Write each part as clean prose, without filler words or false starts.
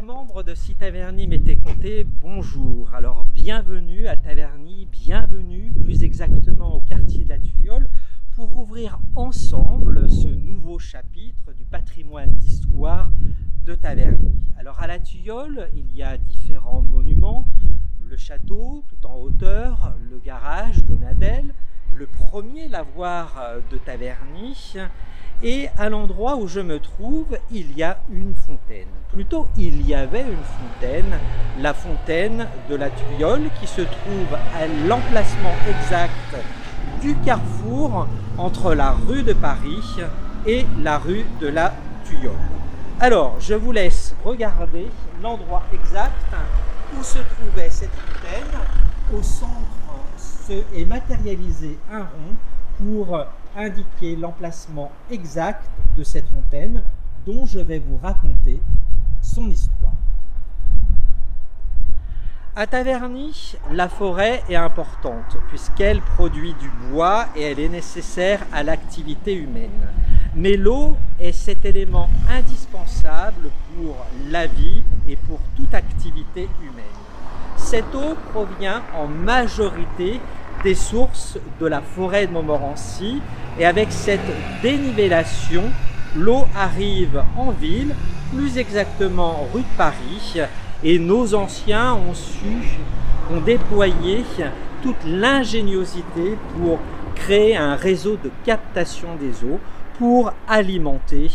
membres de Si Taverny m'était compté, bonjour. Alors bienvenue à Taverny, bienvenue plus exactement au quartier de la Tuilleule pour ouvrir ensemble ce nouveau chapitre du patrimoine d'histoire de Taverny. Alors à la Tuilleule, il y a différents monuments, le château tout en hauteur, le garage Donadel, le premier lavoir de Taverny. Et à l'endroit où je me trouve, il y a une fontaine. Plutôt, il y avait une fontaine, la fontaine de la Tuilleule, qui se trouve à l'emplacement exact du carrefour entre la rue de Paris et la rue de la Tuilleule. Alors, je vous laisse regarder l'endroit exact où se trouvait cette fontaine. Au centre est matérialisé un rond pour indiquer l'emplacement exact de cette fontaine dont je vais vous raconter son histoire. À Taverny, la forêt est importante puisqu'elle produit du bois et elle est nécessaire à l'activité humaine. Mais l'eau est cet élément indispensable pour la vie et pour toute activité humaine. Cette eau provient en majorité des sources de la forêt de Montmorency et avec cette dénivellation, l'eau arrive en ville, plus exactement rue de Paris, et nos anciens ont déployé toute l'ingéniosité pour créer un réseau de captation des eaux pour alimenter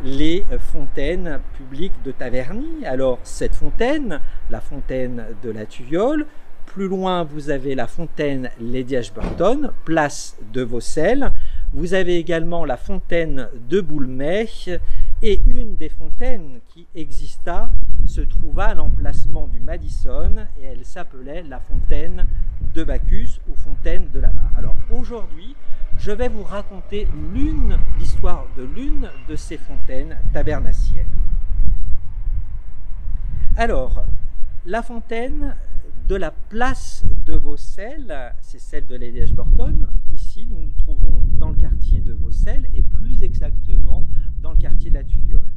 les fontaines publiques de Taverny. Alors cette fontaine, la fontaine de la Tuilleule, plus loin, vous avez la fontaine Lady Ashburton, place de Vaucelles. Vous avez également la fontaine de Boulmey. Et une des fontaines qui exista se trouva à l'emplacement du Madison et elle s'appelait la fontaine de Bacchus ou fontaine de la Barre. Alors aujourd'hui, je vais vous raconter l'histoire de l'une de ces fontaines tabernaciennes. Alors, la fontaine de la place de Vaucelles, c'est celle de Lady Ashburton. Ici, nous nous trouvons dans le quartier de Vaucelles et plus exactement dans le quartier de la Tuilleule.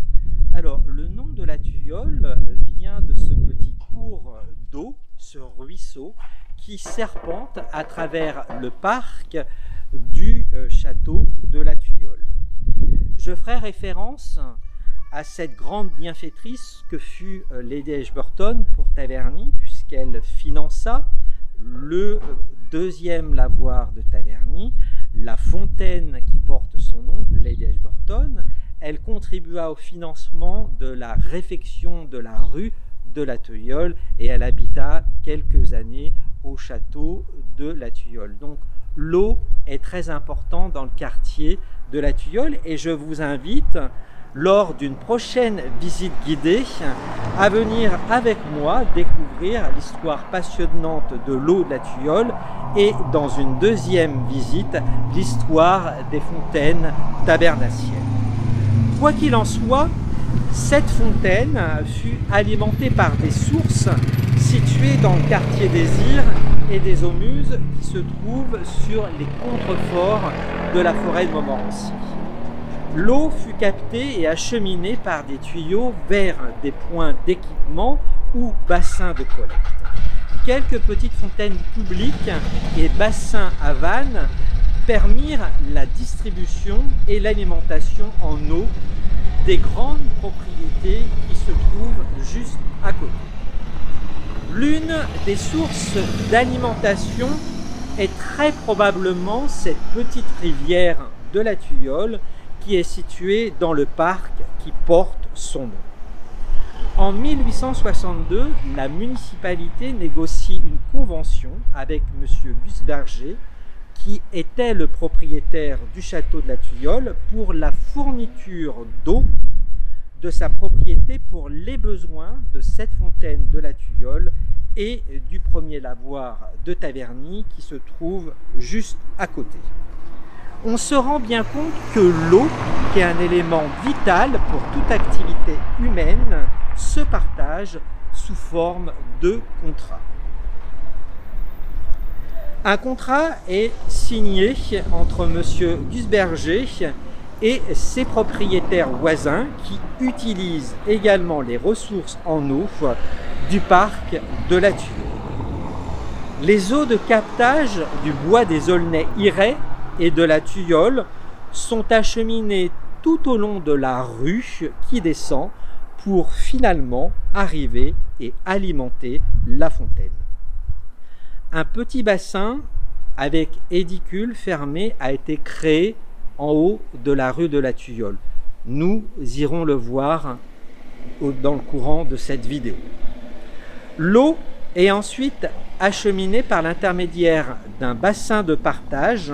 Alors, le nom de la Tuilleule vient de ce petit cours d'eau, ce ruisseau, qui serpente à travers le parc du château de la Tuilleule. Je ferai référence à cette grande bienfaitrice que fut Lady Ashburton pour Taverny, puisqu'elle finança le deuxième lavoir de Taverny, la fontaine qui porte son nom, Lady Ashburton. Elle contribua au financement de la réfection de la rue de la Tuilleule et elle habita quelques années au château de la Tuilleule. Donc l'eau est très importante dans le quartier de la Tuilleule et je vous invite, lors d'une prochaine visite guidée, à venir avec moi découvrir l'histoire passionnante de l'eau de la Tuilleule et dans une deuxième visite, l'histoire des fontaines tabernaciennes. Quoi qu'il en soit, cette fontaine fut alimentée par des sources situées dans le quartier des Ires et des Aumuses qui se trouvent sur les contreforts de la forêt de Montmorency. L'eau fut captée et acheminée par des tuyaux vers des points d'équipement ou bassins de collecte. Quelques petites fontaines publiques et bassins à vannes permirent la distribution et l'alimentation en eau des grandes propriétés qui se trouvent juste à côté. L'une des sources d'alimentation est très probablement cette petite rivière de la Tuilleule qui est située dans le parc qui porte son nom. En 1862, la municipalité négocie une convention avec M. Gusberger, qui était le propriétaire du château de la Tuilleule, pour la fourniture d'eau de sa propriété pour les besoins de cette fontaine de la Tuilleule et du premier lavoir de Taverny qui se trouve juste à côté. On se rend bien compte que l'eau, qui est un élément vital pour toute activité humaine, se partage sous forme de contrat. Un contrat est signé entre M. Gusberger et ses propriétaires voisins qui utilisent également les ressources en eau du parc de la Thuile. Les eaux de captage du bois des Aulnay-Iret et de la Thuile sont acheminées tout au long de la rue qui descend pour finalement arriver et alimenter la fontaine. Un petit bassin avec édicule fermé a été créé en haut de la rue de la Thuile. Nous irons le voir dans le courant de cette vidéo. L'eau est ensuite acheminée par l'intermédiaire d'un bassin de partage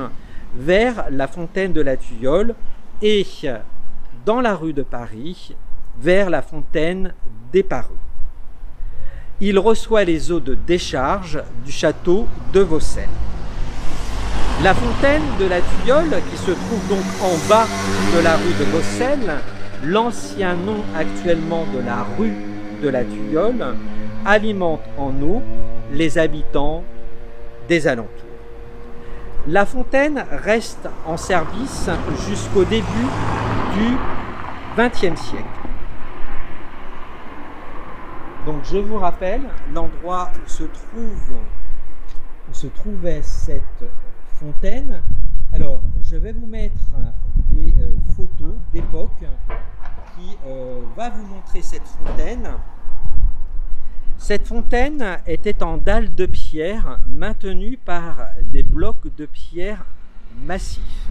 vers la fontaine de la Thuile et dans la rue de Paris vers la fontaine des Pareux. Il reçoit les eaux de décharge du château de Vaucelles. La fontaine de la Thuile, qui se trouve donc en bas de la rue de Vaucelles, l'ancien nom actuellement de la rue de la Thuile, alimente en eau les habitants des alentours. La fontaine reste en service jusqu'au début du XXe siècle. Donc je vous rappelle l'endroit où se trouvait cette fontaine. Alors je vais vous mettre des photos d'époque qui va vous montrer cette fontaine. Cette fontaine était en dalle de pierre maintenue par des blocs de pierre massifs.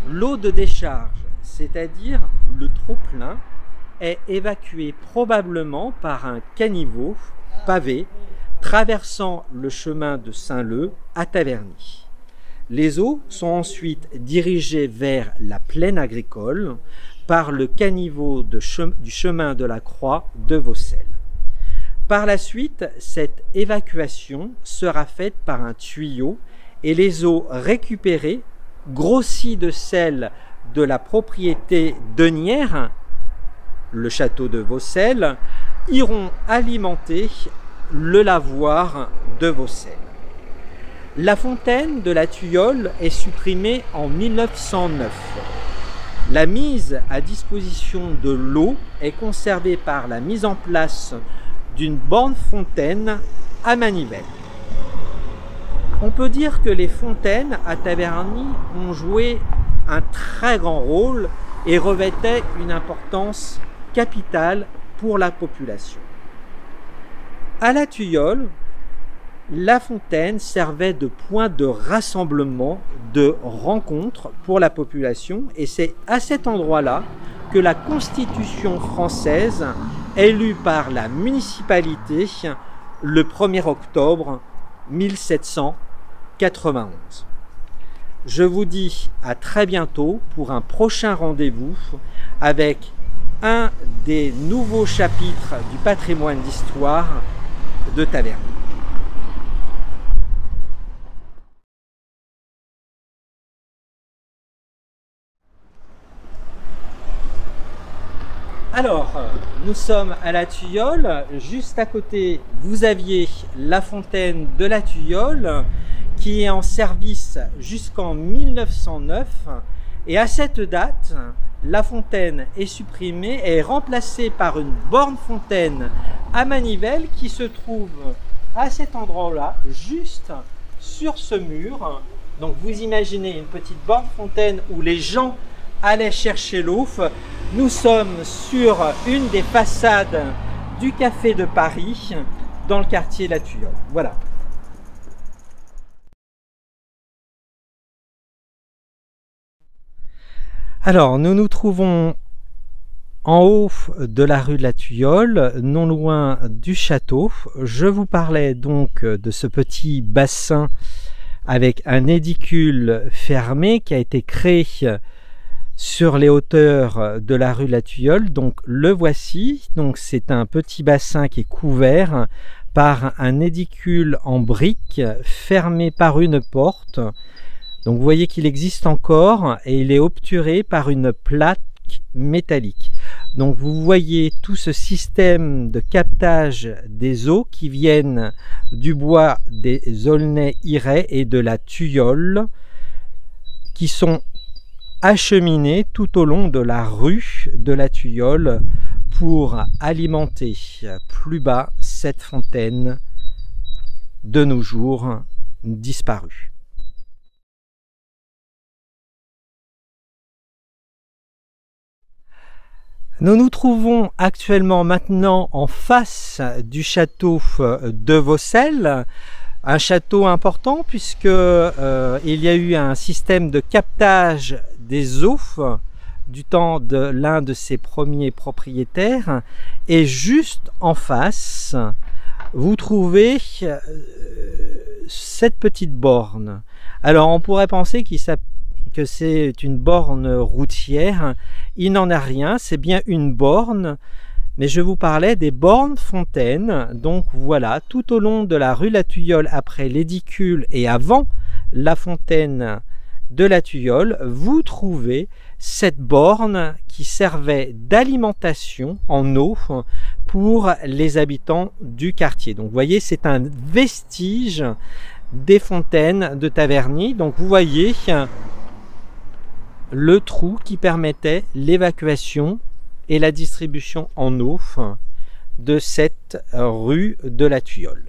L'eau de décharge, c'est-à-dire le trop-plein, est évacuée probablement par un caniveau pavé traversant le chemin de Saint-Leu à Taverny. Les eaux sont ensuite dirigées vers la plaine agricole par le caniveau du chemin de la Croix de Vaucelles. Par la suite, cette évacuation sera faite par un tuyau et les eaux récupérées, grossies de celles de la propriété denière, le château de Vaucelles, iront alimenter le lavoir de Vaucelles. La fontaine de la Thuile est supprimée en 1909. La mise à disposition de l'eau est conservée par la mise en place d'une borne fontaine à manivelle. On peut dire que les fontaines à Taverny ont joué un très grand rôle et revêtaient une importance capitale pour la population. À la Thuile, la fontaine servait de point de rassemblement, de rencontre pour la population, et c'est à cet endroit-là que la Constitution française, élue par la municipalité le 1er octobre 1791. Je vous dis à très bientôt pour un prochain rendez-vous avec un des nouveaux chapitres du patrimoine d'histoire de Taverny. Alors, nous sommes à la Thuile. Juste à côté, vous aviez la fontaine de la Thuile qui est en service jusqu'en 1909. Et à cette date, la fontaine est supprimée et est remplacée par une borne fontaine à manivelle qui se trouve à cet endroit-là, juste sur ce mur. Donc vous imaginez une petite borne fontaine où les gens allaient chercher l'eau. Nous sommes sur une des façades du Café de Paris, dans le quartier La Thuile. Voilà. Alors, nous nous trouvons en haut de la rue de la Thuile, non loin du château. Je vous parlais donc de ce petit bassin avec un édicule fermé qui a été créé sur les hauteurs de la rue de la Thuile. Donc le voici. Donc c'est un petit bassin qui est couvert par un édicule en briques fermé par une porte. Donc vous voyez qu'il existe encore et il est obturé par une plaque métallique. Donc vous voyez tout ce système de captage des eaux qui viennent du bois des Aulnay-Iret et de la Thuile qui sont acheminé tout au long de la rue de la Tuilleule pour alimenter plus bas cette fontaine de nos jours disparue. Nous nous trouvons actuellement maintenant en face du château de Vaucelles, un château important puisque il y a eu un système de captage des eaux du temps de l'un de ses premiers propriétaires, et juste en face vous trouvez cette petite borne. Alors on pourrait penser que c'est une borne routière. Il n'en est rien, c'est bien une borne, mais je vous parlais des bornes fontaines. Donc voilà, tout au long de la rue La Tuilleule, après l'édicule et avant la fontaine de la Tuilleule, vous trouvez cette borne qui servait d'alimentation en eau pour les habitants du quartier. Donc vous voyez, c'est un vestige des fontaines de Taverny. Donc vous voyez le trou qui permettait l'évacuation et la distribution en eau de cette rue de la Tuilleule.